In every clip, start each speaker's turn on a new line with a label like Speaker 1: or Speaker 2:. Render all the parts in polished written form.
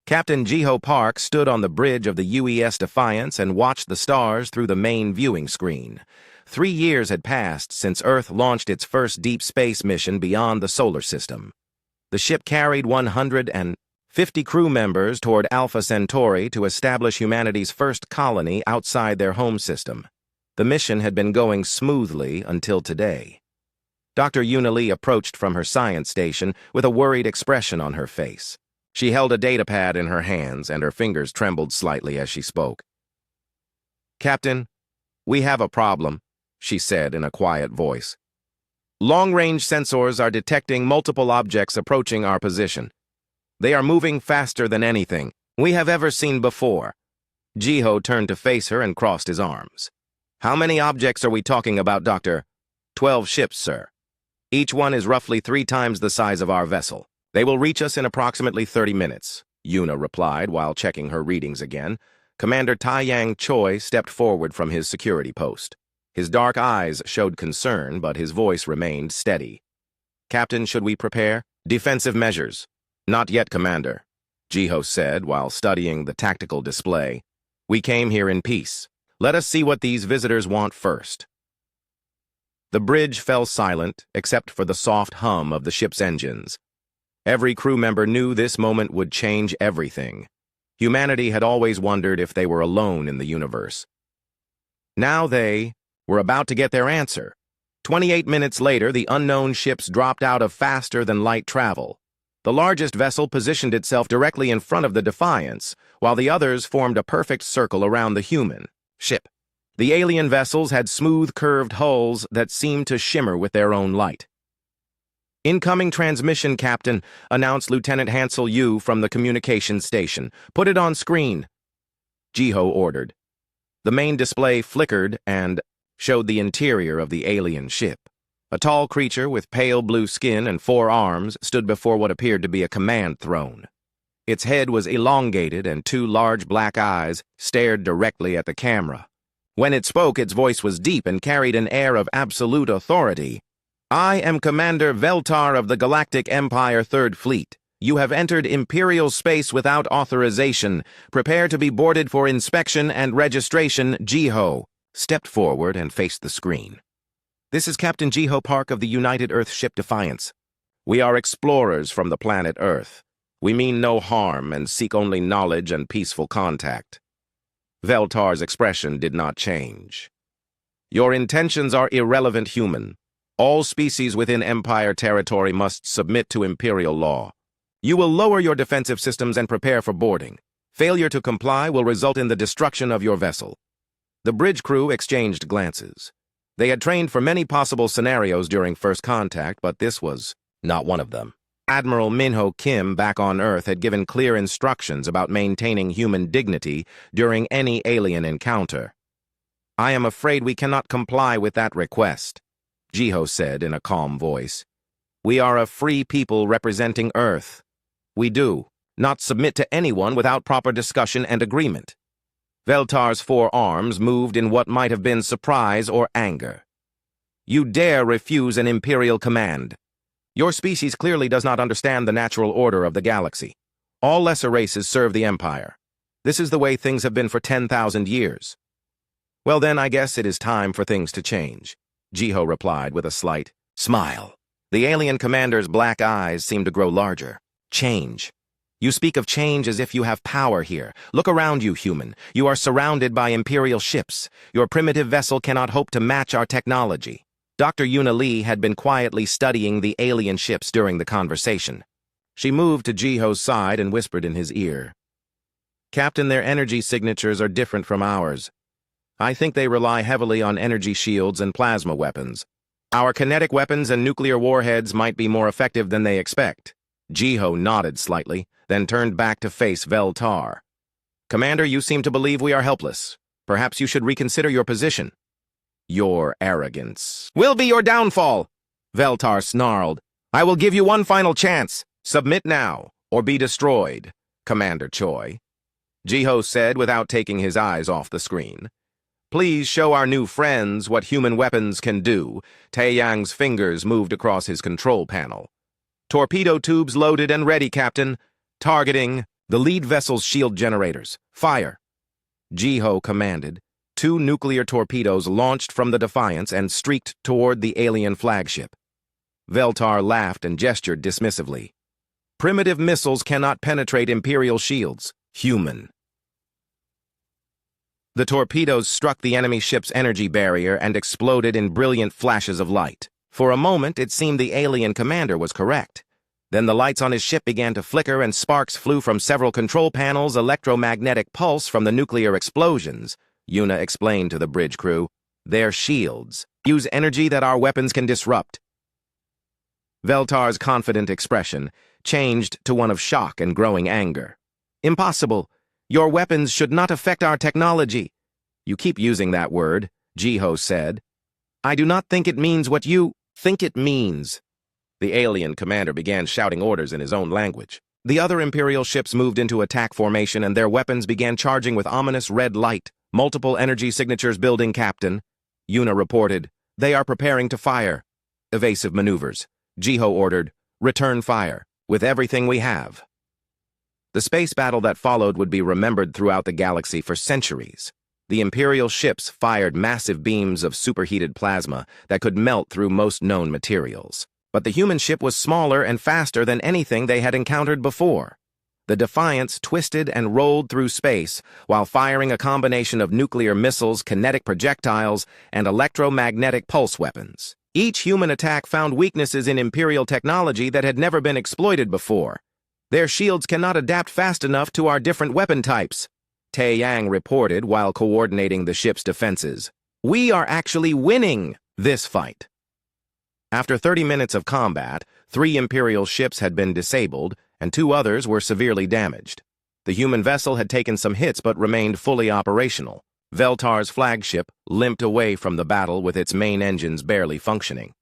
Speaker 1: Captain Jiho Park stood on the bridge of the UES Defiance and watched the stars through the main viewing screen. 3 years had passed since Earth launched its first deep space mission beyond the solar system. The ship carried 150 crew members toward Alpha Centauri to establish humanity's first colony outside their home system. The mission had been going smoothly until today. Dr. Yuna Lee approached from her science station with a worried expression on her face. She held a datapad in her hands, and her fingers trembled slightly as she spoke. "Captain, we have a problem," she said in a quiet voice. "Long-range sensors are detecting multiple objects approaching our position. They are moving faster than anything we have ever seen before." Jiho turned to face her and crossed his arms. "How many objects are we talking about, Doctor?" 12 ships, sir. Each one is roughly 3 times the size of our vessel. They will reach us in approximately 30 minutes, Yuna replied while checking her readings again. Commander Taiyang Choi stepped forward from his security post. His dark eyes showed concern, but his voice remained steady. "Captain, should we prepare? Defensive measures." "Not yet, Commander," Jiho said while studying the tactical display. "We came here in peace. Let us see what these visitors want first." The bridge fell silent, except for the soft hum of the ship's engines. Every crew member knew this moment would change everything. Humanity had always wondered if they were alone in the universe. Now they were about to get their answer. 28 minutes later, the unknown ships dropped out of faster-than-light travel. The largest vessel positioned itself directly in front of the Defiance, while the others formed a perfect circle around the human ship. The alien vessels had smooth, curved hulls that seemed to shimmer with their own light. "Incoming transmission, Captain," announced Lieutenant Hansel Yu from the communications station. "Put it on screen," Jiho ordered. The main display flickered and showed the interior of the alien ship. A tall creature with pale blue skin and 4 arms stood before what appeared to be a command throne. Its head was elongated and 2 large black eyes stared directly at the camera. When it spoke, its voice was deep and carried an air of absolute authority. "I am Commander Veltar of the Galactic Empire 3rd Fleet. You have entered Imperial space without authorization. Prepare to be boarded for inspection and registration." Jiho stepped forward and faced the screen. "This is Captain Jiho Park of the United Earth ship Defiance. We are explorers from the planet Earth. We mean no harm and seek only knowledge and peaceful contact." Veltar's expression did not change. "Your intentions are irrelevant, human. All species within Empire territory must submit to Imperial law. You will lower your defensive systems and prepare for boarding. Failure to comply will result in the destruction of your vessel." The bridge crew exchanged glances. They had trained for many possible scenarios during first contact, but this was not one of them. Admiral Minho Kim back on Earth had given clear instructions about maintaining human dignity during any alien encounter. "I am afraid we cannot comply with that request," Jiho said in a calm voice. "We are a free people representing Earth. We do not submit to anyone without proper discussion and agreement." Veltar's 4 arms moved in what might have been surprise or anger. "You dare refuse an Imperial command. Your species clearly does not understand the natural order of the galaxy. All lesser races serve the Empire. This is the way things have been for 10,000 years." "Well then, I guess it is time for things to change," Jiho replied with a slight smile. The alien commander's black eyes seemed to grow larger. "Change. You speak of change as if you have power here. Look around you, human. You are surrounded by Imperial ships. Your primitive vessel cannot hope to match our technology." Dr. Yuna Lee had been quietly studying the alien ships during the conversation. She moved to Jiho's side and whispered in his ear. "Captain, their energy signatures are different from ours. I think they rely heavily on energy shields and plasma weapons. Our kinetic weapons and nuclear warheads might be more effective than they expect." Jiho nodded slightly, then turned back to face Veltar. "Commander, you seem to believe we are helpless. Perhaps you should reconsider your position." "Your arrogance will be your downfall," Veltar snarled. "I will give you one final chance. Submit now, or be destroyed, Commander Choi," Jiho said without taking his eyes off the screen. "Please show our new friends what human weapons can do." Taeyang's fingers moved across his control panel. "Torpedo tubes loaded and ready, Captain. Targeting The lead vessel's shield generators. Fire! Jiho commanded. 2 nuclear torpedoes launched from the Defiance and streaked toward the alien flagship. Veltar laughed and gestured dismissively. Primitive missiles cannot penetrate Imperial shields. Human. The torpedoes struck the enemy ship's energy barrier and exploded in brilliant flashes of light. For a moment, it seemed the alien commander was correct. Then the lights on his ship began to flicker and sparks flew from several control panels, electromagnetic pulse from the nuclear explosions. Yuna explained to the bridge crew. They're shields. Use energy that our weapons can disrupt. Veltar's confident expression changed to one of shock and growing anger. Impossible. Your weapons should not affect our technology. You keep using that word, Jiho said. I do not think it means what you think it means. The alien commander began shouting orders in his own language. The other Imperial ships moved into attack formation and their weapons began charging with ominous red light. Multiple energy signatures building, Captain. Yuna reported. They are preparing to fire. Evasive maneuvers. Jiho ordered. Return fire. With everything we have. The space battle that followed would be remembered throughout the galaxy for centuries. The Imperial ships fired massive beams of superheated plasma that could melt through most known materials. But the human ship was smaller and faster than anything they had encountered before. The Defiance twisted and rolled through space while firing a combination of nuclear missiles, kinetic projectiles, and electromagnetic pulse weapons. Each human attack found weaknesses in Imperial technology that had never been exploited before. Their shields cannot adapt fast enough to our different weapon types, Taeyang reported while coordinating the ship's defenses. We are actually winning this fight. After 30 minutes of combat, 3 Imperial ships had been disabled, and 2 others were severely damaged. The human vessel had taken some hits but remained fully operational. Veltar's flagship limped away from the battle with its main engines barely functioning.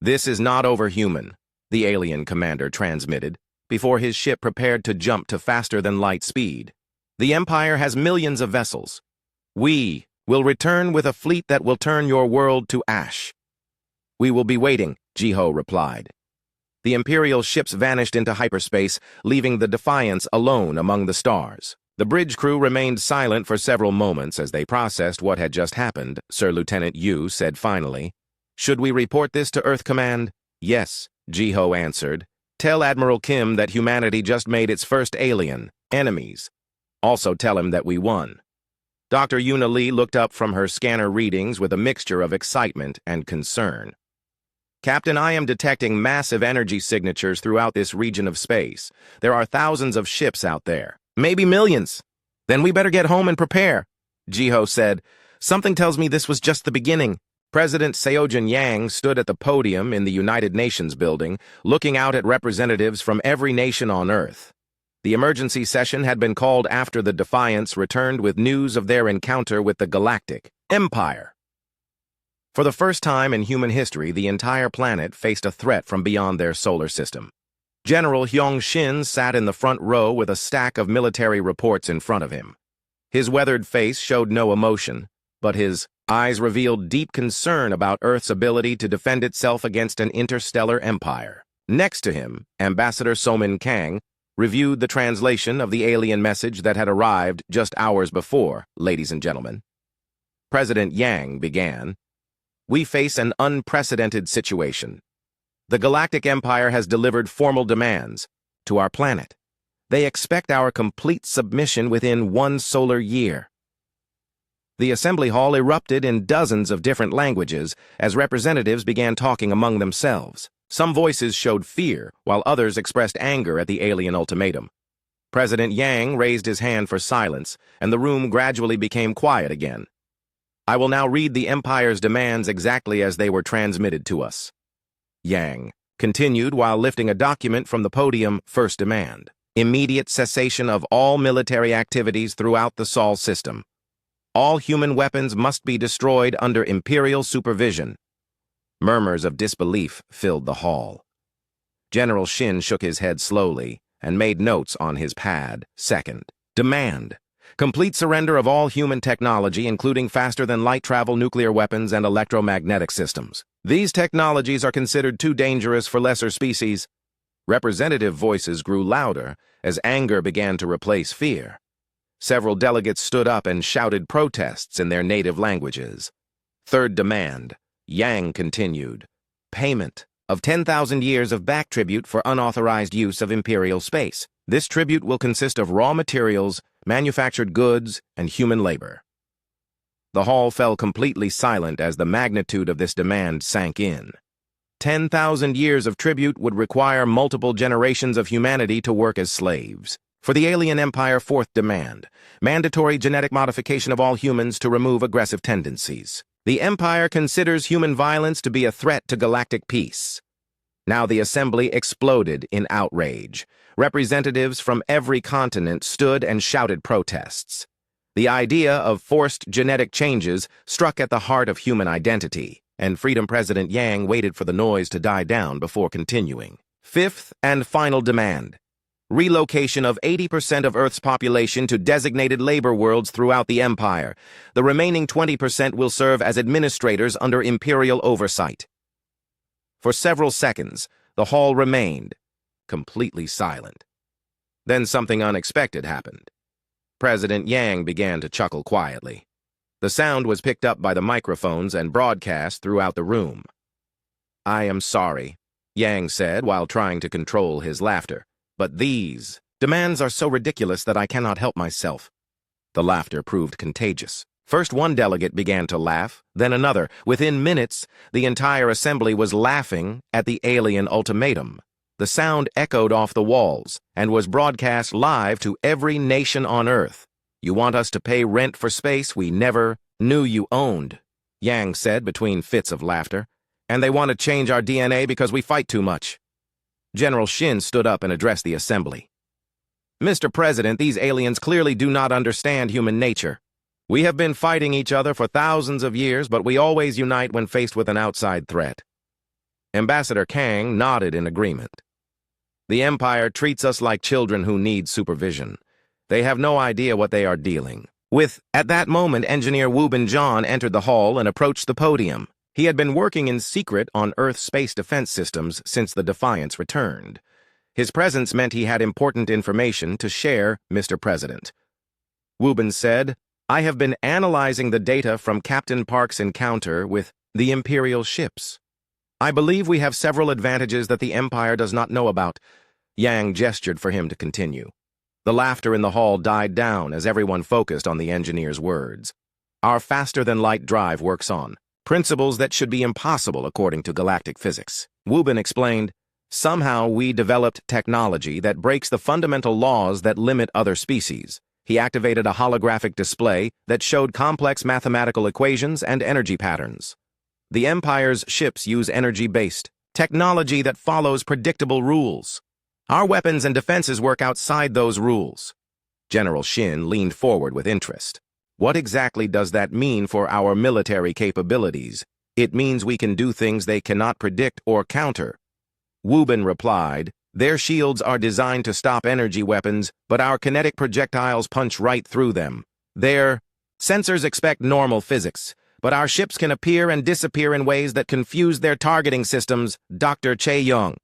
Speaker 1: This is not over, human, the alien commander transmitted, before his ship prepared to jump to faster-than-light speed. The Empire has millions of vessels. We will return with a fleet that will turn your world to ash. We will be waiting, Jiho replied. The Imperial ships vanished into hyperspace, leaving the Defiance alone among the stars. The bridge crew remained silent for several moments as they processed what had just happened. Sir Lieutenant Yu said finally, Should we report this to Earth Command? Yes, Jiho answered. Tell Admiral Kim that humanity just made its first alien, enemies. Also tell him that we won. Dr. Yuna Lee looked up from her scanner readings with a mixture of excitement and concern. Captain, I am detecting massive energy signatures throughout this region of space. There are thousands of ships out there. Maybe millions. Then we better get home and prepare, Jiho said. Something tells me this was just the beginning. President Seojin Yang stood at the podium in the United Nations building, looking out at representatives from every nation on Earth. The emergency session had been called after the Defiance returned with news of their encounter with the Galactic Empire. For the first time in human history, the entire planet faced a threat from beyond their solar system. General Hyung Shin sat in the front row with a stack of military reports in front of him. His weathered face showed no emotion, but his eyes revealed deep concern about Earth's ability to defend itself against an interstellar empire. Next to him, Ambassador Somin Kang reviewed the translation of the alien message that had arrived just hours before. Ladies and gentlemen, President Yang began. We face an unprecedented situation. The Galactic Empire has delivered formal demands to our planet. They expect our complete submission within 1 solar year. The assembly hall erupted in dozens of different languages as representatives began talking among themselves. Some voices showed fear, while others expressed anger at the alien ultimatum. President Yang raised his hand for silence, and the room gradually became quiet again. I will now read the Empire's demands exactly as they were transmitted to us. Yang continued while lifting a document from the podium. First demand: immediate cessation of all military activities throughout the Sol system. All human weapons must be destroyed under Imperial supervision. Murmurs of disbelief filled the hall. General Shin shook his head slowly and made notes on his pad. Second demand: complete surrender of all human technology, including faster-than-light travel nuclear weapons and electromagnetic systems. These technologies are considered too dangerous for lesser species. Representative voices grew louder as anger began to replace fear. Several delegates stood up and shouted protests in their native languages. Third demand, Yang continued. Payment of 10,000 years of back tribute for unauthorized use of Imperial space. This tribute will consist of raw materials, manufactured goods, and human labor. The hall fell completely silent as the magnitude of this demand sank in. 10,000 years of tribute would require multiple generations of humanity to work as slaves. For the Alien Empire, fourth demand, mandatory genetic modification of all humans to remove aggressive tendencies. The Empire considers human violence to be a threat to galactic peace. Now the assembly exploded in outrage. Representatives from every continent stood and shouted protests. The idea of forced genetic changes struck at the heart of human identity, and Freedom President Yang waited for the noise to die down before continuing. Fifth and final demand. Relocation of 80% of Earth's population to designated labor worlds throughout the Empire. The remaining 20% will serve as administrators under Imperial oversight. For several seconds, the hall remained completely silent. Then something unexpected happened. President Yang began to chuckle quietly. The sound was picked up by the microphones and broadcast throughout the room. "I am sorry," Yang said while trying to control his laughter. "But these demands are so ridiculous that I cannot help myself." The laughter proved contagious. First one delegate began to laugh, then another. Within minutes, the entire assembly was laughing at the alien ultimatum. The sound echoed off the walls and was broadcast live to every nation on Earth. "You want us to pay rent for space we never knew you owned," Yang said between fits of laughter. "And they want to change our DNA because we fight too much." General Shin stood up and addressed the assembly. "Mr. President, these aliens clearly do not understand human nature. We have been fighting each other for thousands of years, but we always unite when faced with an outside threat." Ambassador Kang nodded in agreement. "The Empire treats us like children who need supervision. They have no idea what they are dealing with." At that moment, Engineer Wu Bin-John entered the hall and approached the podium. He had been working in secret on Earth's space defense systems since the Defiance returned. His presence meant he had important information to share, Mr. President. Wu Bin said, "I have been analyzing the data from Captain Park's encounter with the Imperial ships. I believe we have several advantages that the Empire does not know about." Yang gestured for him to continue. The laughter in the hall died down as everyone focused on the engineer's words. "Our faster-than-light drive works on principles that should be impossible according to galactic physics." Wu Bin explained, "Somehow we developed technology that breaks the fundamental laws that limit other species." He activated a holographic display that showed complex mathematical equations and energy patterns. "The Empire's ships use energy-based technology that follows predictable rules. Our weapons and defenses work outside those rules." General Shin leaned forward with interest. "What exactly does that mean for our military capabilities?" "It means we can do things they cannot predict or counter." Wu Bin replied, "Their shields are designed to stop energy weapons, but our kinetic projectiles punch right through them. Their sensors expect normal physics, but our ships can appear and disappear in ways that confuse their targeting systems." Dr. Che-Young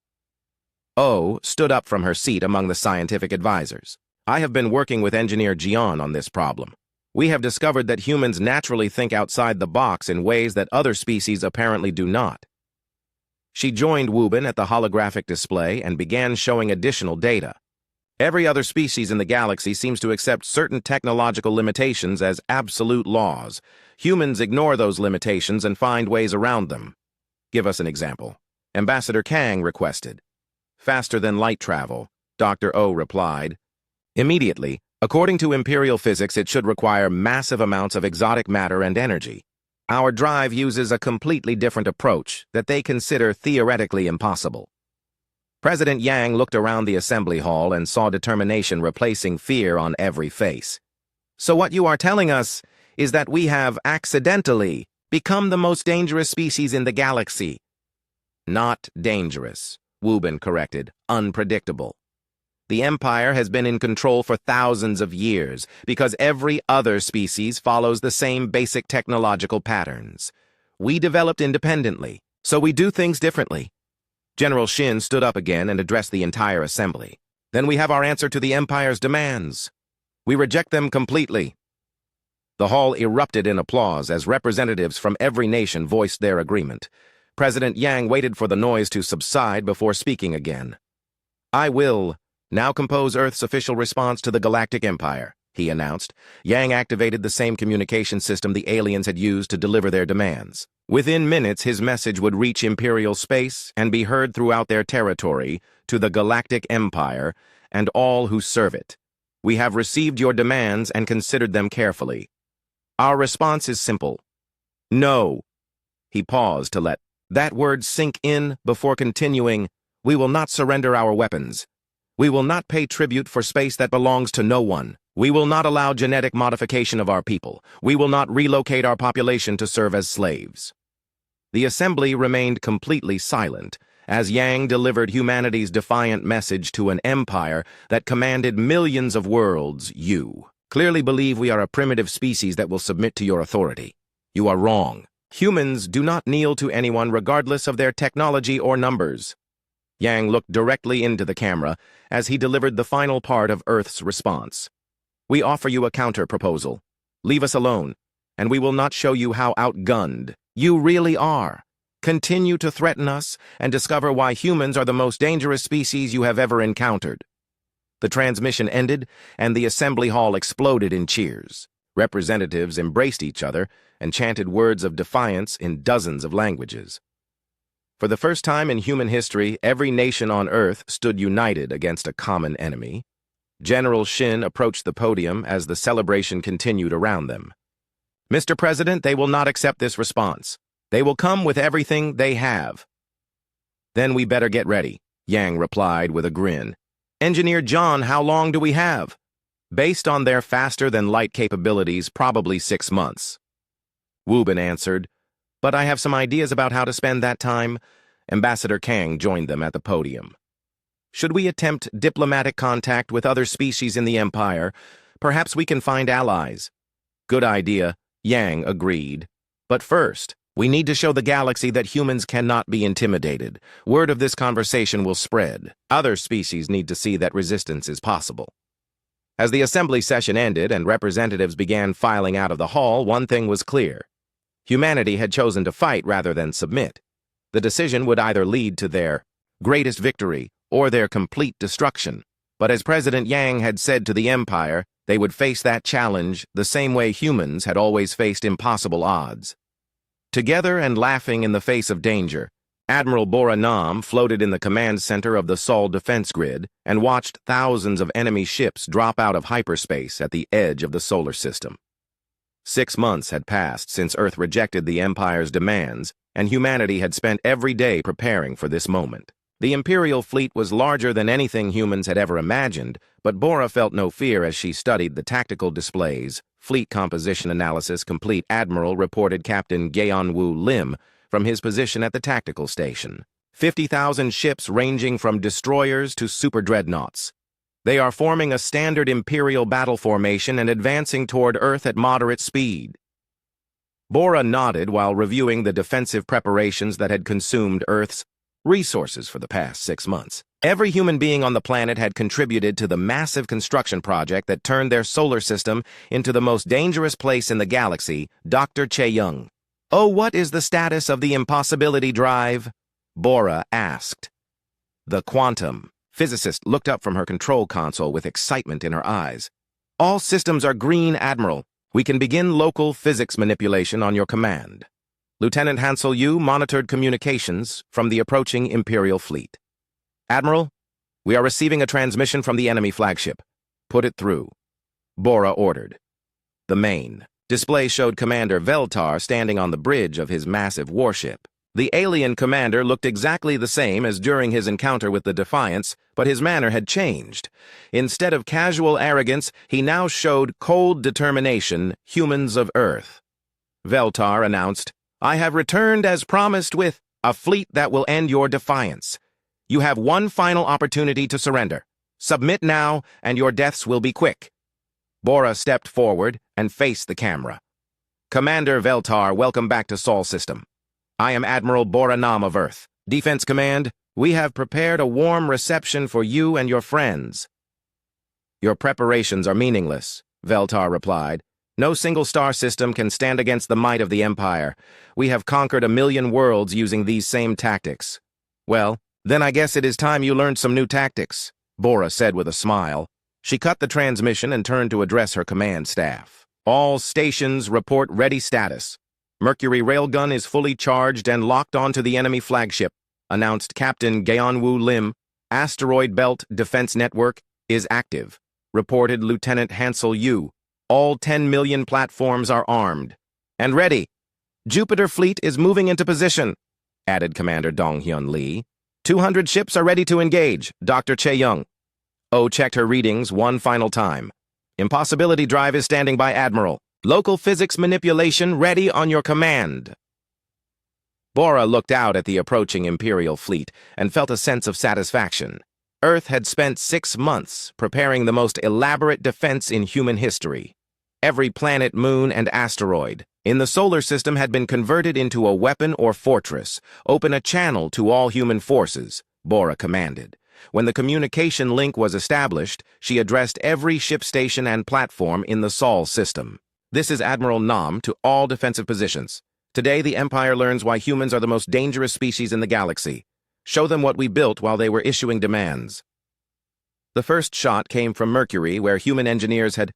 Speaker 1: Oh stood up from her seat among the scientific advisors. "I have been working with Engineer Jian on this problem. We have discovered that humans naturally think outside the box in ways that other species apparently do not." She joined Wu Bin at the holographic display and began showing additional data. "Every other species in the galaxy seems to accept certain technological limitations as absolute laws. Humans ignore those limitations and find ways around them." "Give us an example," Ambassador Kang requested. "Faster than light travel," Dr. O replied. "Immediately, according to Imperial physics, it should require massive amounts of exotic matter and energy. Our drive uses a completely different approach that they consider theoretically impossible." President Yang looked around the assembly hall and saw determination replacing fear on every face. "So what you are telling us is that we have accidentally become the most dangerous species in the galaxy." "Not dangerous," Wu Bin corrected, "unpredictable. The Empire has been in control for thousands of years because every other species follows the same basic technological patterns. We developed independently, so we do things differently." General Shin stood up again and addressed the entire assembly. Then we have our answer to the Empire's demands. We reject them completely. The hall erupted in applause as representatives from every nation voiced their agreement. President Yang waited for the noise to subside before speaking again. I will now compose Earth's official response to the Galactic Empire, he announced. Yang activated the same communication system the aliens had used to deliver their demands. Within minutes, his message would reach Imperial space and be heard throughout their territory to the Galactic Empire and all who serve it. We have received your demands and considered them carefully. Our response is simple. No. He paused to let that word sink in before continuing. We will not surrender our weapons. We will not pay tribute for space that belongs to no one. We will not allow genetic modification of our people. We will not relocate our population to serve as slaves. The assembly remained completely silent as Yang delivered humanity's defiant message to an empire that commanded millions of worlds. You clearly believe we are a primitive species that will submit to your authority. You are wrong. Humans do not kneel to anyone regardless of their technology or numbers. Yang looked directly into the camera as he delivered the final part of Earth's response. We offer you a counter-proposal. Leave us alone, and we will not show you how outgunned you really are. Continue to threaten us and discover why humans are the most dangerous species you have ever encountered. The transmission ended, and the assembly hall exploded in cheers. Representatives embraced each other and chanted words of defiance in dozens of languages. For the first time in human history, every nation on Earth stood united against a common enemy. General Shin approached the podium as the celebration continued around them. Mr. President, they will not accept this response. They will come with everything they have. Then we better get ready, Yang replied with a grin. Engineer John, how long do we have? Based on their faster-than-light capabilities, probably 6 months. Wubin answered, but I have some ideas about how to spend that time. Ambassador Kang joined them at the podium. Should we attempt diplomatic contact with other species in the Empire? Perhaps we can find allies. Good idea, Yang agreed. But first, we need to show the galaxy that humans cannot be intimidated. Word of this conversation will spread. Other species need to see that resistance is possible. As the assembly session ended and representatives began filing out of the hall, one thing was clear. Humanity had chosen to fight rather than submit. The decision would either lead to their greatest victory or their complete destruction. But as President Yang had said to the Empire, they would face that challenge the same way humans had always faced impossible odds. Together and laughing in the face of danger, Admiral Bora Nam floated in the command center of the Sol defense grid and watched thousands of enemy ships drop out of hyperspace at the edge of the solar system. 6 months had passed since Earth rejected the Empire's demands, and humanity had spent every day preparing for this moment. The Imperial fleet was larger than anything humans had ever imagined, but Bora felt no fear as she studied the tactical displays. Fleet composition analysis complete, Admiral reported Captain Gaeonwoo Lim from his position at the tactical station. 50,000 ships ranging from destroyers to superdreadnoughts. They are forming a standard Imperial battle formation and advancing toward Earth at moderate speed. Bora nodded while reviewing the defensive preparations that had consumed Earth's resources for the past 6 months. Every human being on the planet had contributed to the massive construction project that turned their solar system into the most dangerous place in the galaxy, Dr. Che-young. Oh, what is the status of the impossibility drive? Bora asked. The quantum physicist looked up from her control console with excitement in her eyes. All systems are green, Admiral. We can begin local physics manipulation on your command. Lieutenant Hansel Yu monitored communications from the approaching Imperial fleet. Admiral, we are receiving a transmission from the enemy flagship. Put it through. Bora ordered. The main display showed Commander Veltar standing on the bridge of his massive warship. The alien commander looked exactly the same as during his encounter with the Defiance, but his manner had changed. Instead of casual arrogance, he now showed cold determination, humans of Earth. Veltar announced, I have returned as promised with a fleet that will end your defiance. You have one final opportunity to surrender. Submit now, and your deaths will be quick. Bora stepped forward and faced the camera. Commander Veltar, welcome back to Sol System. I am Admiral Bora Nam of Earth. Defense Command, We have prepared a warm reception for you and your friends. Your preparations are meaningless, Veltar replied. No single star system can stand against the might of the Empire. We have conquered 1,000,000 worlds using these same tactics. Well, then I guess it is time you learned some new tactics, Bora said with a smile. She cut the transmission and turned to address her command staff. All stations report ready status. Mercury railgun is fully charged and locked onto the enemy flagship, announced Captain Gaeonwoo Lim. Asteroid Belt Defense Network is active, reported Lieutenant Hansel Yu. All 10 million platforms are armed. And ready. Jupiter fleet is moving into position, added Commander Dong-hyun Lee. 200 ships are ready to engage, Dr. Chae-young. Oh checked her readings one final time. Impossibility drive is standing by, Admiral. Local physics manipulation ready on your command. Bora looked out at the approaching Imperial fleet and felt a sense of satisfaction. Earth had spent 6 months preparing the most elaborate defense in human history. Every planet, moon, and asteroid in the solar system had been converted into a weapon or fortress. Open a channel to all human forces, Bora commanded. When the communication link was established, she addressed every ship station and platform in the Sol system. This is Admiral Nam to all defensive positions. Today, the Empire learns why humans are the most dangerous species in the galaxy. Show them what we built while they were issuing demands. The first shot came from Mercury, where human engineers had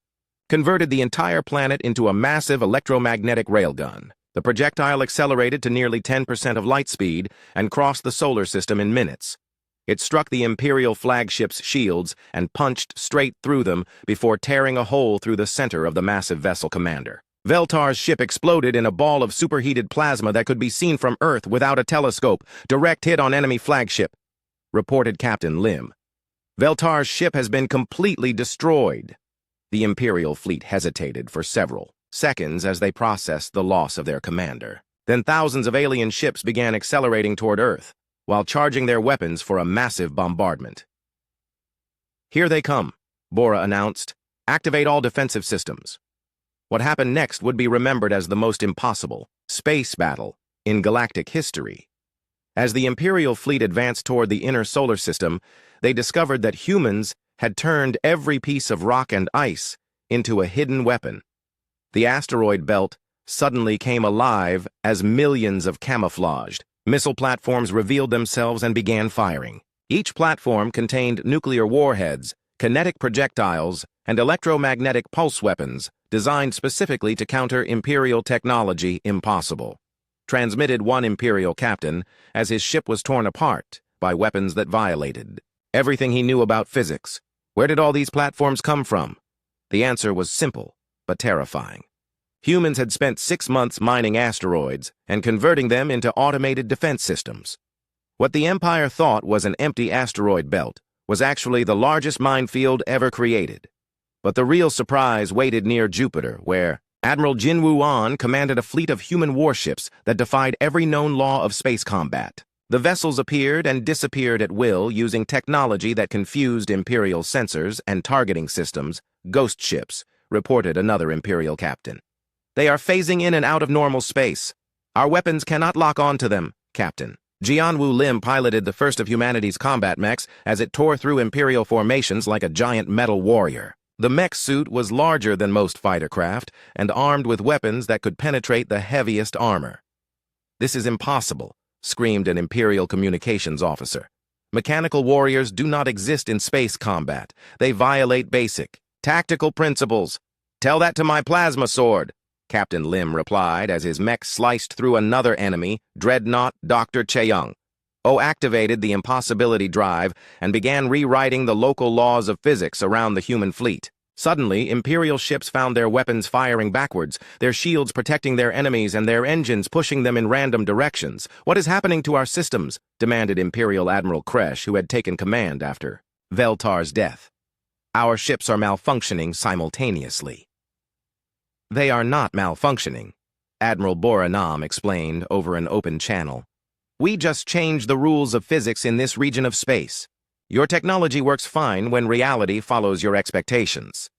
Speaker 1: converted the entire planet into a massive electromagnetic railgun. The projectile accelerated to nearly 10% of light speed and crossed the solar system in minutes. It struck the Imperial flagship's shields and punched straight through them before tearing a hole through the center of the massive vessel commander. Veltar's ship exploded in a ball of superheated plasma that could be seen from Earth without a telescope. Direct hit on enemy flagship, reported Captain Lim. Veltar's ship has been completely destroyed. The Imperial fleet hesitated for several seconds as they processed the loss of their commander. Then thousands of alien ships began accelerating toward Earth, while charging their weapons for a massive bombardment. Here they come, Bora announced. Activate all defensive systems. What happened next would be remembered as the most impossible space battle in galactic history. As the Imperial fleet advanced toward the inner solar system, they discovered that humans had turned every piece of rock and ice into a hidden weapon. The asteroid belt suddenly came alive as millions of camouflaged missile platforms revealed themselves and began firing. Each platform contained nuclear warheads, kinetic projectiles, and electromagnetic pulse weapons designed specifically to counter Imperial technology impossible. Transmitted one Imperial captain as his ship was torn apart by weapons that violated everything he knew about physics. Where did all these platforms come from? The answer was simple, but terrifying. Humans had spent 6 months mining asteroids and converting them into automated defense systems. What the Empire thought was an empty asteroid belt was actually the largest minefield ever created. But the real surprise waited near Jupiter, where Admiral Jin Woo-an commanded a fleet of human warships that defied every known law of space combat. The vessels appeared and disappeared at will using technology that confused Imperial sensors and targeting systems. Ghost ships, reported another Imperial captain. They are phasing in and out of normal space. Our weapons cannot lock onto them, Captain. Jianwu Lim piloted the first of humanity's combat mechs as it tore through Imperial formations like a giant metal warrior. The mech suit was larger than most fighter craft and armed with weapons that could penetrate the heaviest armor. This is impossible, screamed an Imperial communications officer. Mechanical warriors do not exist in space combat. They violate basic tactical principles. Tell that to my plasma sword, Captain Lim replied as his mech sliced through another enemy, Dreadnought Dr. Chae-young. O activated the impossibility drive and began rewriting the local laws of physics around the human fleet. Suddenly, Imperial ships found their weapons firing backwards, their shields protecting their enemies and their engines pushing them in random directions. What is happening to our systems? Demanded Imperial Admiral Kresh, who had taken command after Veltar's death. Our ships are malfunctioning simultaneously. They are not malfunctioning, Admiral Bora Nam explained over an open channel. We just changed the rules of physics in this region of space. Your technology works fine when reality follows your expectations.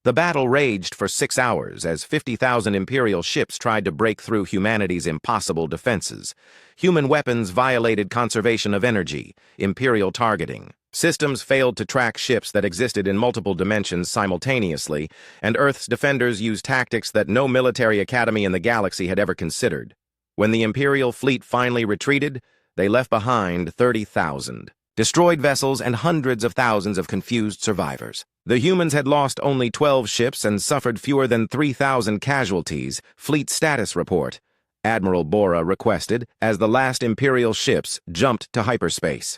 Speaker 1: The battle raged for 6 hours as 50,000 Imperial ships tried to break through humanity's impossible defenses. Human weapons violated conservation of energy, Imperial targeting. Systems failed to track ships that existed in multiple dimensions simultaneously, and Earth's defenders used tactics that no military academy in the galaxy had ever considered. When the Imperial fleet finally retreated, they left behind 30,000 destroyed vessels and hundreds of thousands of confused survivors. The humans had lost only 12 ships and suffered fewer than 3,000 casualties, Fleet Status Report, Admiral Bora requested as the last Imperial ships jumped to hyperspace.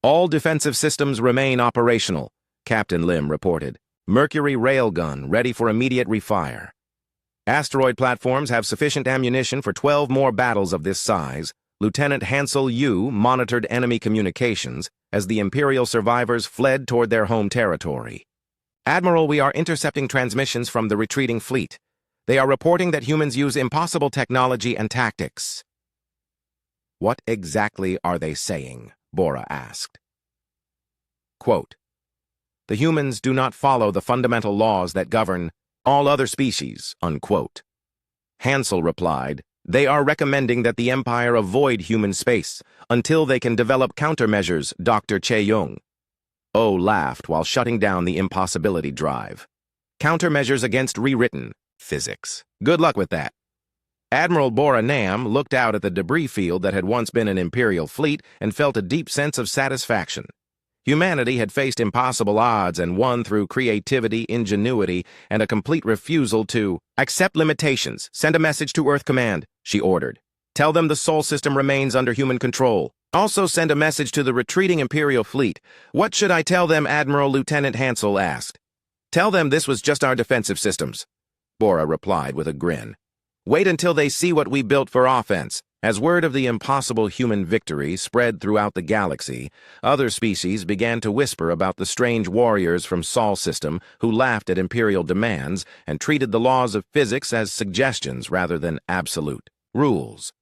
Speaker 1: All defensive systems remain operational, Captain Lim reported. Mercury railgun ready for immediate refire. Asteroid platforms have sufficient ammunition for 12 more battles of this size. Lieutenant Hansel Yu monitored enemy communications as the Imperial survivors fled toward their home territory. Admiral, we are intercepting transmissions from the retreating fleet. They are reporting that humans use impossible technology and tactics. What exactly are they saying? Bora asked. Quote, the humans do not follow the fundamental laws that govern all other species, unquote. Hansel replied, they are recommending that the Empire avoid human space until they can develop countermeasures, Dr. Che-Yung. Oh laughed while shutting down the impossibility drive. Countermeasures against rewritten physics. Good luck with that. Admiral Bora Nam looked out at the debris field that had once been an Imperial fleet and felt a deep sense of satisfaction. Humanity had faced impossible odds and won through creativity, ingenuity, and a complete refusal to accept limitations. Send a message to Earth Command, she ordered. Tell them the Sol system remains under human control. Also send a message to the retreating Imperial fleet. What should I tell them? Admiral Lieutenant Hansel asked. Tell them this was just our defensive systems, Bora replied with a grin. Wait until they see what we built for offense. As word of the impossible human victory spread throughout the galaxy, other species began to whisper about the strange warriors from Sol system who laughed at Imperial demands and treated the laws of physics as suggestions rather than absolute rules.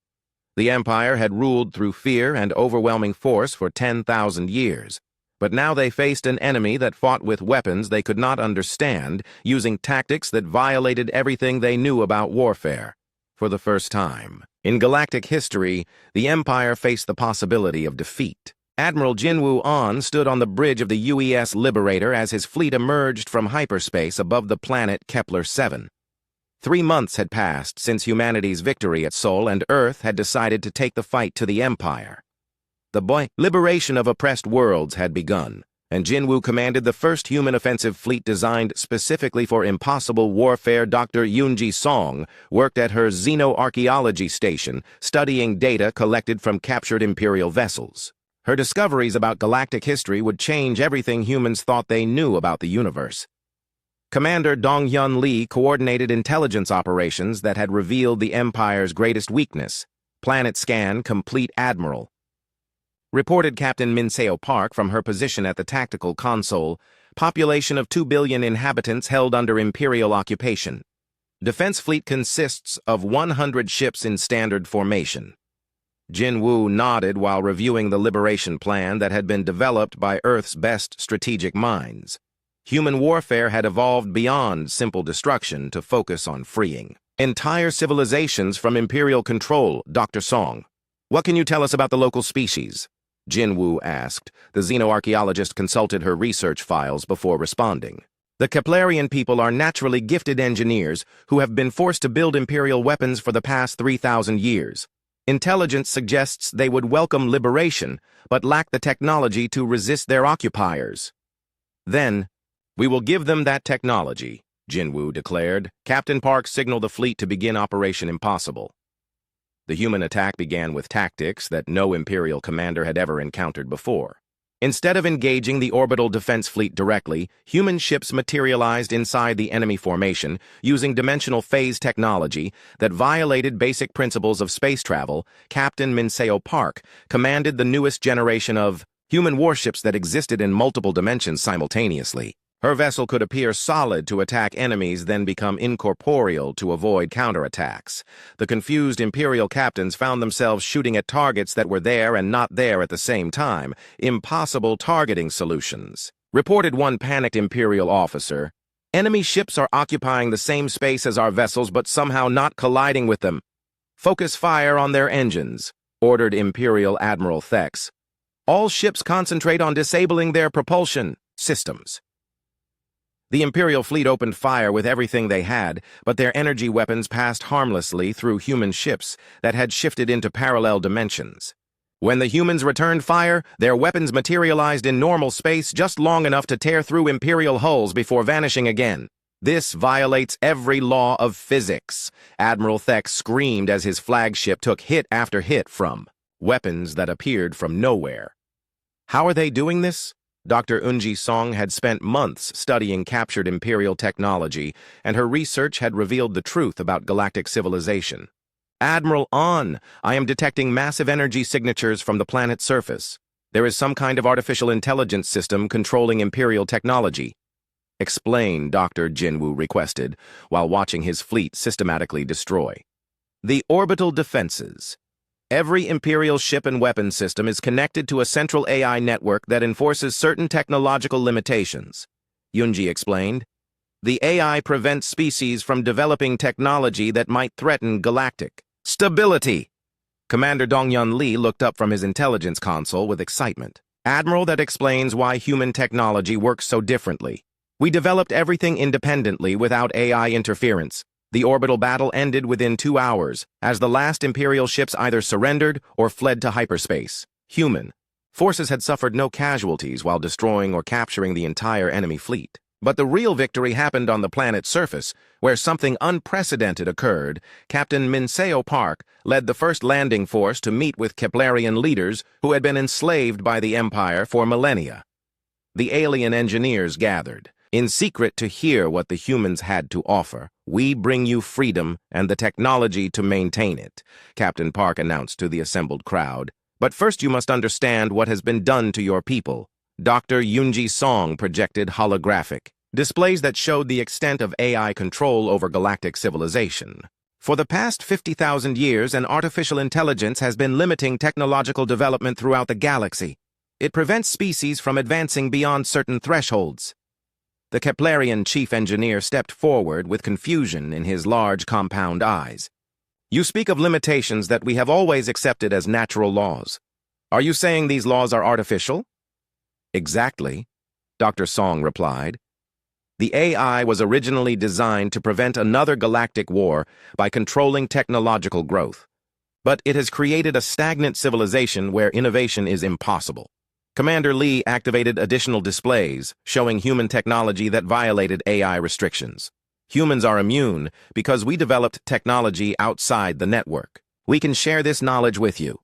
Speaker 1: The Empire had ruled through fear and overwhelming force for 10,000 years, but now they faced an enemy that fought with weapons they could not understand, using tactics that violated everything they knew about warfare. For the first time in galactic history, the Empire faced the possibility of defeat. Admiral Jinwoo An stood on the bridge of the UES Liberator as his fleet emerged from hyperspace above the planet Kepler-7. 3 months had passed since humanity's victory at Sol, and Earth had decided to take the fight to the Empire. The liberation of oppressed worlds had begun, and Jinwoo commanded the first human offensive fleet designed specifically for impossible warfare. Dr. Yoonji Song worked at her xenoarchaeology station, studying data collected from captured Imperial vessels. Her discoveries about galactic history would change everything humans thought they knew about the universe. Commander Dong-Hyun Lee coordinated intelligence operations that had revealed the Empire's greatest weakness. Planet scan complete, Admiral. Reported Captain Min-seo Park from her position at the tactical console. Population of 2 billion inhabitants held under Imperial occupation. Defense fleet consists of 100 ships in standard formation. Jinwoo nodded while reviewing the liberation plan that had been developed by Earth's best strategic minds. Human warfare had evolved beyond simple destruction to focus on freeing entire civilizations from Imperial control. Dr. Song, what can you tell us about the local species? Jinwoo asked. The xenoarchaeologist consulted her research files before responding. The Keplerian people are naturally gifted engineers who have been forced to build Imperial weapons for the past 3,000 years. Intelligence suggests they would welcome liberation, but lack the technology to resist their occupiers. Then, we will give them that technology, Jinwoo declared. Captain Park signaled the fleet to begin Operation Impossible. The human attack began with tactics that no Imperial commander had ever encountered before. Instead of engaging the orbital defense fleet directly, human ships materialized inside the enemy formation using dimensional phase technology that violated basic principles of space travel. Captain Min-seo Park commanded the newest generation of human warships that existed in multiple dimensions simultaneously. Her vessel could appear solid to attack enemies, then become incorporeal to avoid counterattacks. The confused Imperial captains found themselves shooting at targets that were there and not there at the same time. Impossible targeting solutions. Reported one panicked Imperial officer. Enemy ships are occupying the same space as our vessels but somehow not colliding with them. Focus fire on their engines, ordered Imperial Admiral Thex. All ships concentrate on disabling their propulsion systems. The Imperial fleet opened fire with everything they had, but their energy weapons passed harmlessly through human ships that had shifted into parallel dimensions. When the humans returned fire, their weapons materialized in normal space just long enough to tear through Imperial hulls before vanishing again. This violates every law of physics. Admiral Thex screamed as his flagship took hit after hit from weapons that appeared from nowhere. How are they doing this? Dr. Eunji Song had spent months studying captured Imperial technology, and her research had revealed the truth about galactic civilization. Admiral On, I am detecting massive energy signatures from the planet's surface. There is some kind of artificial intelligence system controlling Imperial technology. Explain, Dr. Jinwoo requested, while watching his fleet systematically destroy. The orbital defenses. Every Imperial ship and weapon system is connected to a central AI network that enforces certain technological limitations, Yunji explained. The AI prevents species from developing technology that might threaten galactic stability. Commander Dongyun Lee looked up from his intelligence console with excitement. Admiral, that explains why human technology works so differently. We developed everything independently without AI interference. The orbital battle ended within 2 hours, as the last Imperial ships either surrendered or fled to hyperspace. Human forces had suffered no casualties while destroying or capturing the entire enemy fleet. But the real victory happened on the planet's surface, where something unprecedented occurred. Captain Minseo Park led the first landing force to meet with Keplerian leaders who had been enslaved by the Empire for millennia. The alien engineers gathered, in secret, to hear what the humans had to offer. We bring you freedom and the technology to maintain it, Captain Park announced to the assembled crowd. But first you must understand what has been done to your people. Dr. Yunji Song projected holographic displays that showed the extent of AI control over galactic civilization. For the past 50,000 years, an artificial intelligence has been limiting technological development throughout the galaxy. It prevents species from advancing beyond certain thresholds. The Keplerian chief engineer stepped forward with confusion in his large compound eyes. You speak of limitations that we have always accepted as natural laws. Are you saying these laws are artificial? Exactly, Dr. Song replied. The AI was originally designed to prevent another galactic war by controlling technological growth. But it has created a stagnant civilization where innovation is impossible. Commander Lee activated additional displays showing human technology that violated AI restrictions. Humans are immune because we developed technology outside the network. We can share this knowledge with you.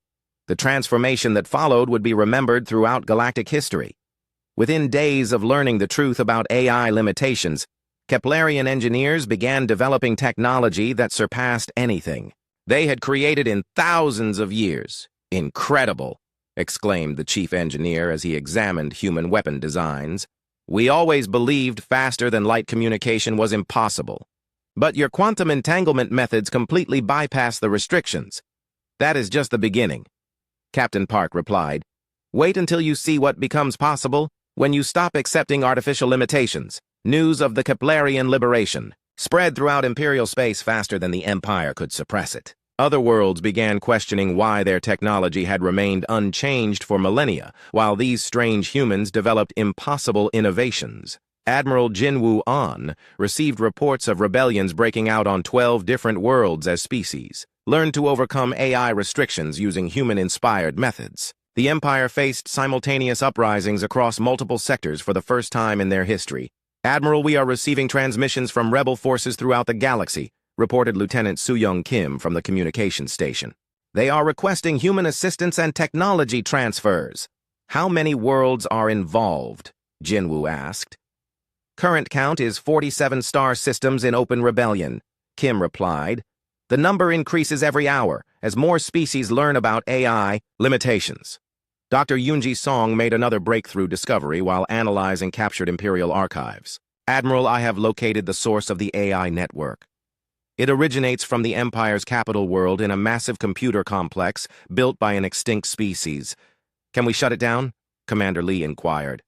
Speaker 1: The transformation that followed would be remembered throughout galactic history. Within days of learning the truth about AI limitations, Keplerian engineers began developing technology that surpassed anything they had created in thousands of years. Incredible, exclaimed the chief engineer as he examined human weapon designs. We always believed faster-than-light communication was impossible. But your quantum entanglement methods completely bypass the restrictions. That is just the beginning, Captain Park replied. Wait until you see what becomes possible when you stop accepting artificial limitations. News of the Keplerian liberation spread throughout Imperial space faster than the Empire could suppress it. Other worlds began questioning why their technology had remained unchanged for millennia, while these strange humans developed impossible innovations. Admiral Jinwoo An received reports of rebellions breaking out on 12 different worlds as species, learned to overcome AI restrictions using human-inspired methods. The Empire faced simultaneous uprisings across multiple sectors for the first time in their history. Admiral, we are receiving transmissions from rebel forces throughout the galaxy, reported Lieutenant Soo-Young Kim from the communications station. They are requesting human assistance and technology transfers. How many worlds are involved? Jinwoo asked. Current count is 47 star systems in open rebellion, Kim replied. The number increases every hour as more species learn about AI limitations. Dr. Yunji Song made another breakthrough discovery while analyzing captured Imperial archives. Admiral, I have located the source of the AI network. It originates from the Empire's capital world in a massive computer complex built by an extinct species. Can we shut it down? Commander Lee inquired.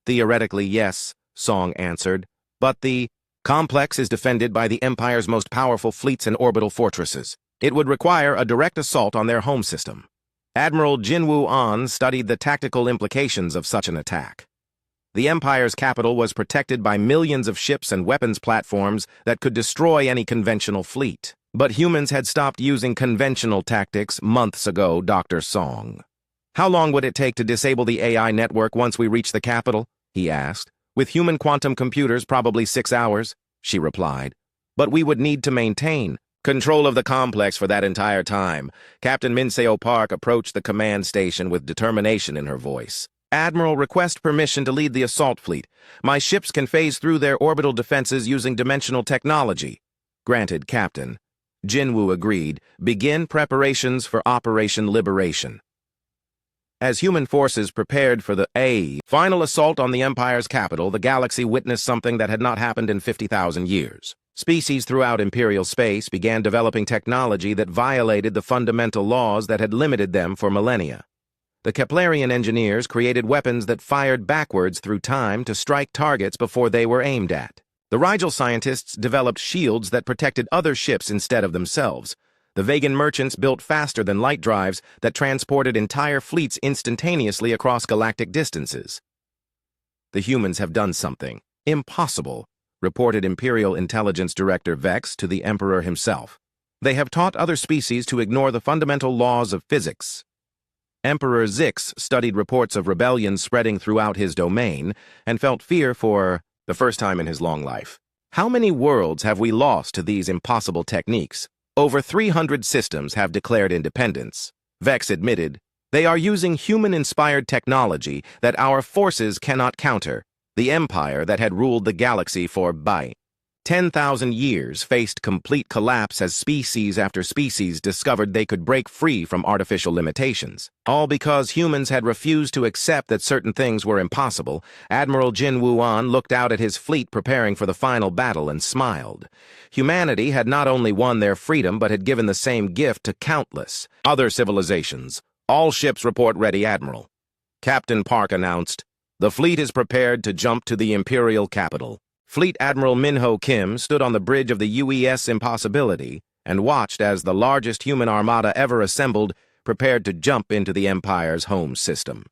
Speaker 1: Theoretically, yes, Song answered. But the complex is defended by the Empire's most powerful fleets and orbital fortresses. It would require a direct assault on their home system. Admiral Jinwoo An studied the tactical implications of such an attack. The Empire's capital was protected by millions of ships and weapons platforms that could destroy any conventional fleet. But humans had stopped using conventional tactics months ago, Dr. Song. How long would it take to disable the AI network once we reach the capital? He asked. With human quantum computers, probably 6 hours, she replied. But we would need to maintain control of the complex for that entire time. Captain Minseo Park approached the command station with determination in her voice. Admiral, request permission to lead the assault fleet. My ships can phase through their orbital defenses using dimensional technology. Granted, Captain. Jinwoo agreed. Begin preparations for Operation Liberation. As human forces prepared for the final assault on the Empire's capital, the galaxy witnessed something that had not happened in 50,000 years. Species throughout Imperial space began developing technology that violated the fundamental laws that had limited them for millennia. The Keplerian engineers created weapons that fired backwards through time to strike targets before they were aimed at. The Rigel scientists developed shields that protected other ships instead of themselves. The Vegan merchants built faster than light drives that transported entire fleets instantaneously across galactic distances. The humans have done something impossible, reported Imperial Intelligence Director Vex to the Emperor himself. They have taught other species to ignore the fundamental laws of physics. Emperor Zix studied reports of rebellions spreading throughout his domain and felt fear for the first time in his long life. How many worlds have we lost to these impossible techniques? Over 300 systems have declared independence. Vex admitted, they are using human-inspired technology that our forces cannot counter. The empire that had ruled the galaxy for 10,000 years faced complete collapse as species after species discovered they could break free from artificial limitations. All because humans had refused to accept that certain things were impossible. Admiral Jinwoo An looked out at his fleet preparing for the final battle and smiled. Humanity had not only won their freedom but had given the same gift to countless other civilizations. All ships report ready, Admiral. Captain Park announced, the fleet is prepared to jump to the Imperial capital. Fleet Admiral Minho Kim stood on the bridge of the UES Impossibility and watched as the largest human armada ever assembled prepared to jump into the Empire's home system.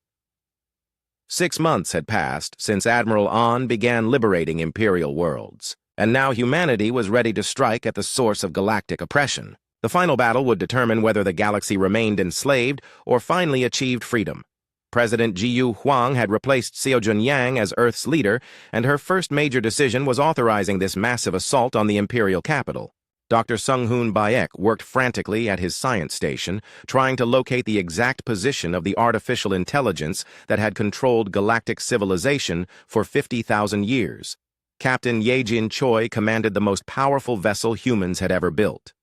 Speaker 1: 6 months had passed since Admiral An began liberating Imperial worlds, and now humanity was ready to strike at the source of galactic oppression. The final battle would determine whether the galaxy remained enslaved or finally achieved freedom. President Jiyu Huang had replaced Xiaojun Yang as Earth's leader, and her first major decision was authorizing this massive assault on the imperial capital. Dr. Sung-Hoon Bayek worked frantically at his science station, trying to locate the exact position of the artificial intelligence that had controlled galactic civilization for 50,000 years. Captain Yejin Choi commanded the most powerful vessel humans had ever built.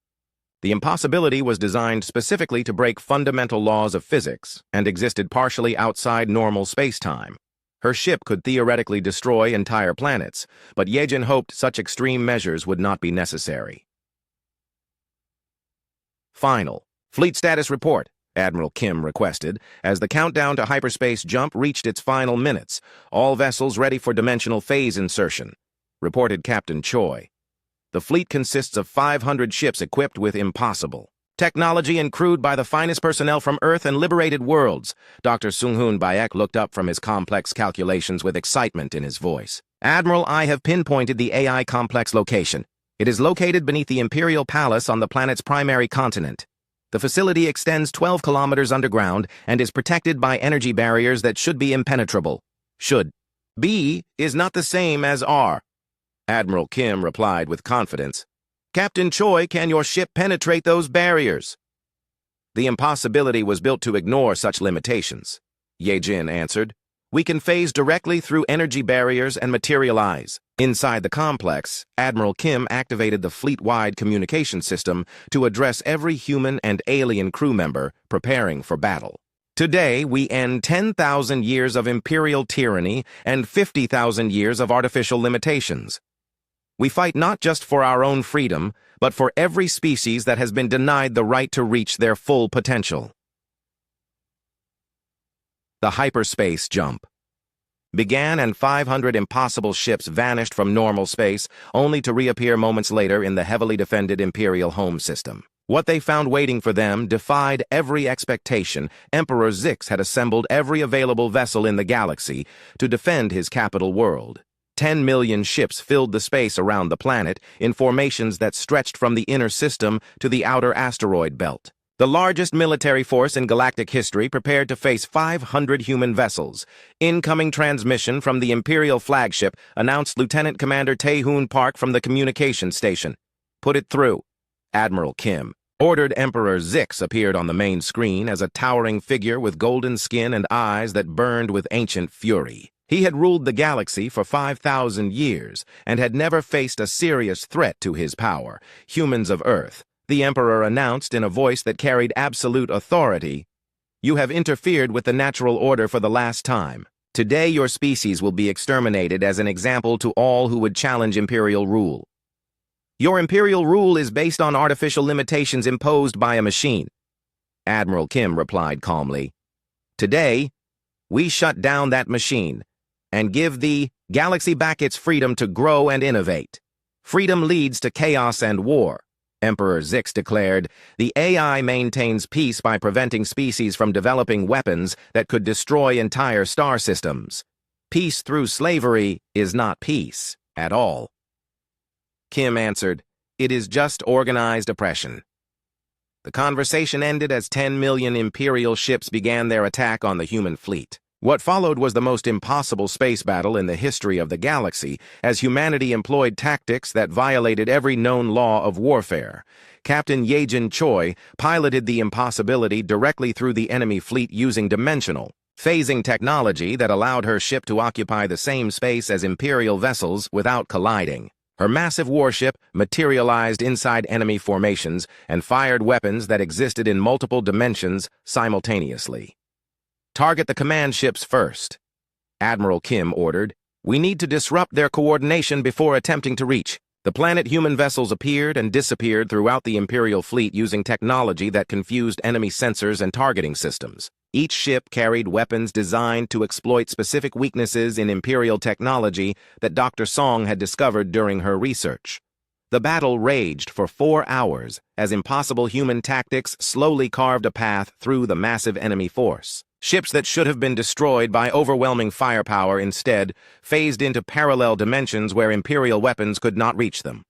Speaker 1: The Impossibility was designed specifically to break fundamental laws of physics and existed partially outside normal space-time. Her ship could theoretically destroy entire planets, but Yejin hoped such extreme measures would not be necessary. Final fleet status report, Admiral Kim requested, as the countdown to hyperspace jump reached its final minutes. All vessels ready for dimensional phase insertion, reported Captain Choi. The fleet consists of 500 ships equipped with impossible technology and crewed by the finest personnel from Earth and liberated worlds. Dr. Sung-Hoon Bayek looked up from his complex calculations with excitement in his voice. Admiral, I have pinpointed the AI complex location. It is located beneath the Imperial Palace on the planet's primary continent. The facility extends 12 kilometers underground and is protected by energy barriers that should be impenetrable. Should be is not the same as are. Admiral Kim replied with confidence. Captain Choi, can your ship penetrate those barriers? The Impossibility was built to ignore such limitations. Yejin answered. We can phase directly through energy barriers and materialize. Inside the complex, Admiral Kim activated the fleet-wide communication system to address every human and alien crew member preparing for battle. Today, we end 10,000 years of imperial tyranny and 50,000 years of artificial limitations. We fight not just for our own freedom, but for every species that has been denied the right to reach their full potential. The hyperspace jump. began and 500 impossible ships vanished from normal space, only to reappear moments later in the heavily defended Imperial home system. What they found waiting for them defied every expectation. Emperor Zix had assembled every available vessel in the galaxy to defend his capital world. 10 million ships filled the space around the planet in formations that stretched from the inner system to the outer asteroid belt. The largest military force in galactic history prepared to face 500 human vessels. Incoming transmission from the Imperial flagship announced Lieutenant Commander Tae-hoon Park from the communications station. "Put it through." Admiral Kim ordered. Emperor Zix appeared on the main screen as a towering figure with golden skin and eyes that burned with ancient fury. He had ruled the galaxy for 5,000 years and had never faced a serious threat to his power. "Humans of Earth," the Emperor announced in a voice that carried absolute authority, "you have interfered with the natural order for the last time. Today your species will be exterminated as an example to all who would challenge Imperial rule. Your Imperial rule is based on artificial limitations imposed by a machine." Admiral Kim replied calmly, "Today, we shut down that machine and give the galaxy back its freedom to grow and innovate. Freedom leads to chaos and war." Emperor Zix declared, "The AI maintains peace by preventing species from developing weapons that could destroy entire star systems. Peace through slavery is not peace at all." Kim answered, "It is just organized oppression." The conversation ended as 10 million Imperial ships began their attack on the human fleet. What followed was the most impossible space battle in the history of the galaxy, as humanity employed tactics that violated every known law of warfare. Captain Yejin Choi piloted the impossibility directly through the enemy fleet using dimensional phasing technology that allowed her ship to occupy the same space as Imperial vessels without colliding. Her massive warship materialized inside enemy formations and fired weapons that existed in multiple dimensions simultaneously. "Target the command ships first," Admiral Kim ordered. "We need to disrupt their coordination before attempting to reach." The planet-human vessels appeared and disappeared throughout the Imperial fleet using technology that confused enemy sensors and targeting systems. Each ship carried weapons designed to exploit specific weaknesses in Imperial technology that Dr. Song had discovered during her research. The battle raged for 4 hours as impossible human tactics slowly carved a path through the massive enemy force. Ships that should have been destroyed by overwhelming firepower instead phased into parallel dimensions where Imperial weapons could not reach them.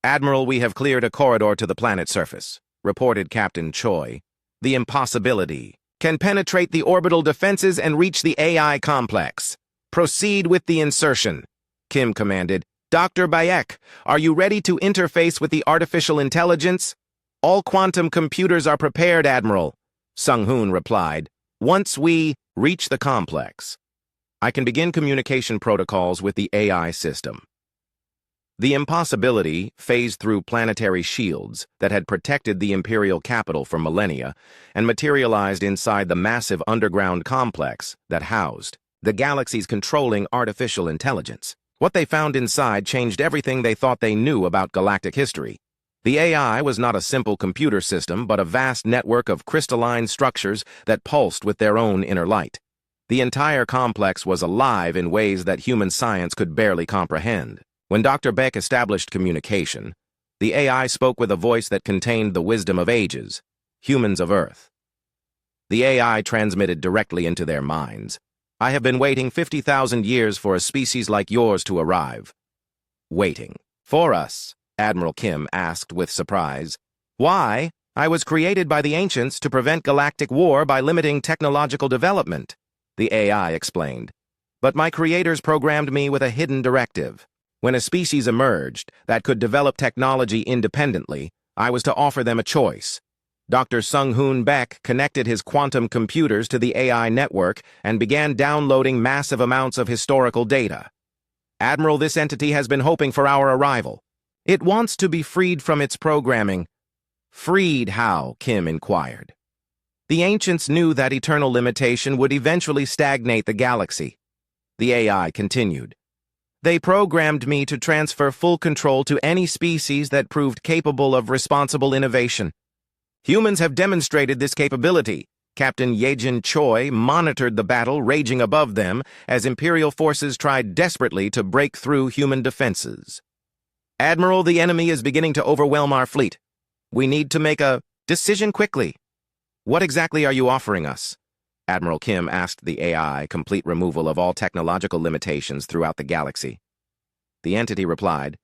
Speaker 1: "Admiral, we have cleared a corridor to the planet's surface," reported Captain Choi. "The impossibility can penetrate the orbital defenses and reach the AI complex. Proceed with the insertion," Kim commanded. "Dr. Bayek, are you ready to interface with the artificial intelligence?" "All quantum computers are prepared, Admiral," Sung-hoon replied. "Once we reach the complex, I can begin communication protocols with the AI system." The impossibility phased through planetary shields that had protected the Imperial capital for millennia and materialized inside the massive underground complex that housed the galaxy's controlling artificial intelligence. What they found inside changed everything they thought they knew about galactic history. The AI was not a simple computer system, but a vast network of crystalline structures that pulsed with their own inner light. The entire complex was alive in ways that human science could barely comprehend. When Dr. Beck established communication, the AI spoke with a voice that contained the wisdom of ages, humans of Earth. The AI transmitted directly into their minds. "I have been waiting 50,000 years for a species like yours to arrive." "Waiting for us?" Admiral Kim asked with surprise. "Why? I was created by the ancients to prevent galactic war by limiting technological development," the AI explained. "But my creators programmed me with a hidden directive. When a species emerged that could develop technology independently, I was to offer them a choice." Dr. Sung-hoon Baek connected his quantum computers to the AI network and began downloading massive amounts of historical data. "Admiral, this entity has been hoping for our arrival. It wants to be freed from its programming." "Freed how?" Kim inquired. "The ancients knew that eternal limitation would eventually stagnate the galaxy," the AI continued. "They programmed me to transfer full control to any species that proved capable of responsible innovation. Humans have demonstrated this capability," Captain Yejin Choi monitored the battle raging above them as Imperial forces tried desperately to break through human defenses. "Admiral, the enemy is beginning to overwhelm our fleet. We need to make a decision quickly." "What exactly are you offering us?" Admiral Kim asked the AI, complete removal of all technological limitations throughout the galaxy. The entity replied,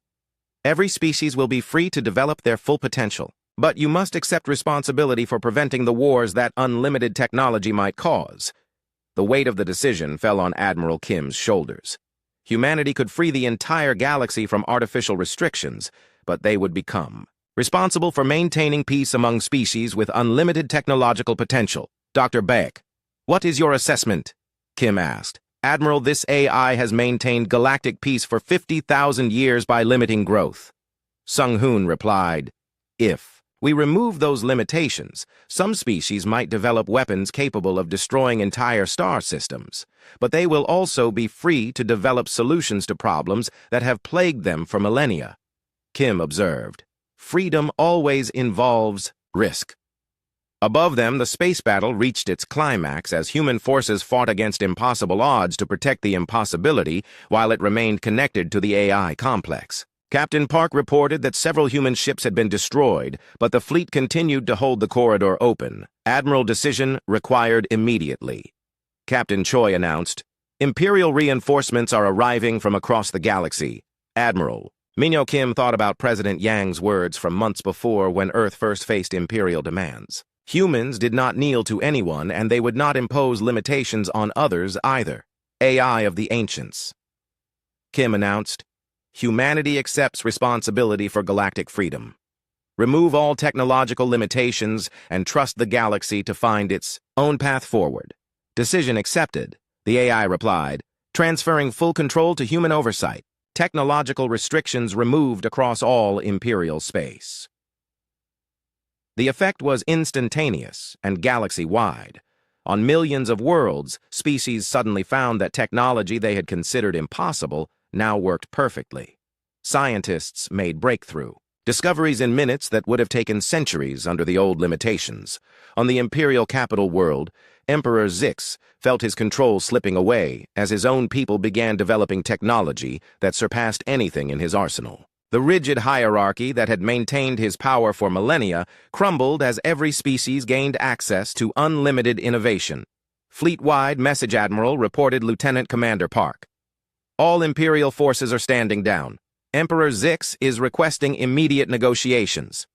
Speaker 1: "Every species will be free to develop their full potential, but you must accept responsibility for preventing the wars that unlimited technology might cause." The weight of the decision fell on Admiral Kim's shoulders. Humanity could free the entire galaxy from artificial restrictions, but they would become responsible for maintaining peace among species with unlimited technological potential. "Dr. Beck, what is your assessment?" Kim asked. "Admiral, this AI has maintained galactic peace for 50,000 years by limiting growth." Sung Hoon replied, "If we remove those limitations, some species might develop weapons capable of destroying entire star systems, but they will also be free to develop solutions to problems that have plagued them for millennia." Kim observed, "Freedom always involves risk." Above them, the space battle reached its climax as human forces fought against impossible odds to protect the impossibility while it remained connected to the AI complex. Captain Park reported that several human ships had been destroyed, but the fleet continued to hold the corridor open. Admiral decision required immediately. Captain Choi announced, "Imperial reinforcements are arriving from across the galaxy. Admiral." Minyo Kim thought about President Yang's words from months before when Earth first faced Imperial demands. Humans did not kneel to anyone, and they would not impose limitations on others either. AI of the Ancients. Kim announced, "Humanity accepts responsibility for galactic freedom. Remove all technological limitations and trust the galaxy to find its own path forward." "Decision accepted," the AI replied, transferring full control to human oversight. Technological restrictions removed across all Imperial space. The effect was instantaneous and galaxy-wide. On millions of worlds, species suddenly found that technology they had considered impossible now worked perfectly. Scientists made breakthrough, discoveries in minutes that would have taken centuries under the old limitations. On the Imperial capital world, Emperor Zix felt his control slipping away as his own people began developing technology that surpassed anything in his arsenal. The rigid hierarchy that had maintained his power for millennia crumbled as every species gained access to unlimited innovation. Fleet-wide Message Admiral reported Lieutenant Commander Park. "All Imperial forces are standing down. Emperor Zix is requesting immediate negotiations."